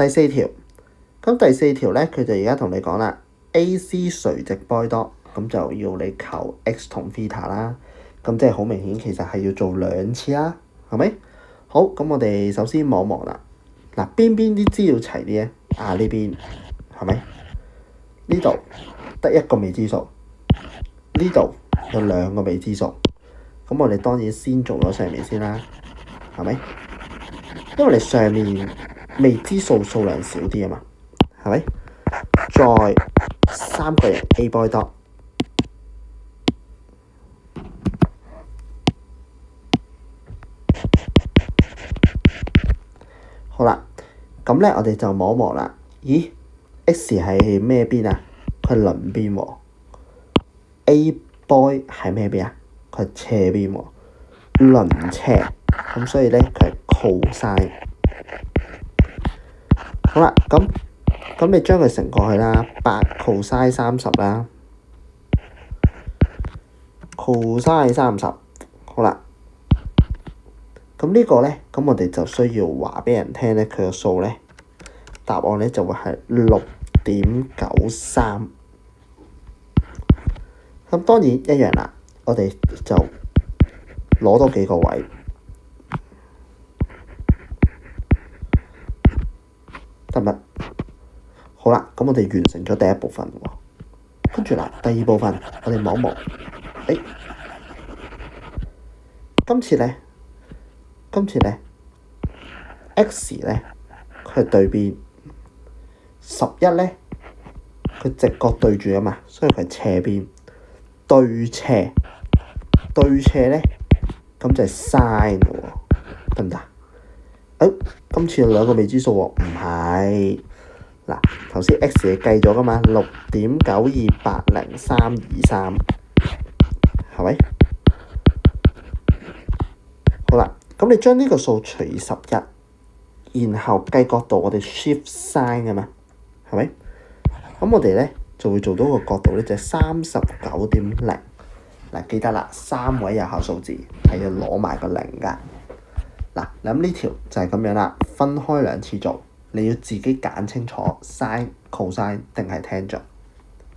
第四條，咁第四條咧，佢就而家同你講啦，AC 垂直波多，咁就要你求 x 同 theta 啦。咁即係好明顯，其實係要做兩次啦，係咪？好，咁我哋首先望一望啦。嗱，邊啲資料齊啲咧？呢邊係咪？呢度得一個未知數，呢度有兩個未知數。咁我哋當然先做咗上面先啦，係咪？因為你上面未知數數量少啲啊嘛，係咪？再三個人 A boy dot，好啦，咁咧我哋就望一望啦。咦 ？X 係咩邊啊？佢係鄰邊喎。A boy 係咩邊啊？佢係斜邊喎，鄰斜。咁所以咧佢係 cosine。好啦，咁你將佢乘過去啦，8 cosine 30啦，cosine 30。好啦，咁呢個咧，咁我哋就需要話俾人聽咧，佢個數咧，答案咧就會係6.93。咁當然一樣啦，我哋就攞多幾個位，得唔得？好啦，咁我哋完成咗第一部分喎。跟住啦，第二部分我哋望一望，今次咧 X 咧佢係對邊，11咧佢直角對住啊嘛，所以佢係斜邊。對斜咧，咁就係 sin 喎，得唔得？今次有兩個未知數喎，唔係嗱，頭先 X 係計咗噶嘛，6.9280323，係咪？好啦，咁你將呢個數除以11，然後計角度，我哋 shift sin 噶嘛，係咪？咁我哋咧就會做到個角度咧，就係39.0。嗱，記得啦，3位有效數字係要攞埋個0㗎。嗱，咁呢條就係咁樣啦，分開兩次做，你要自己揀清楚 sin、cosine 定係 tangent。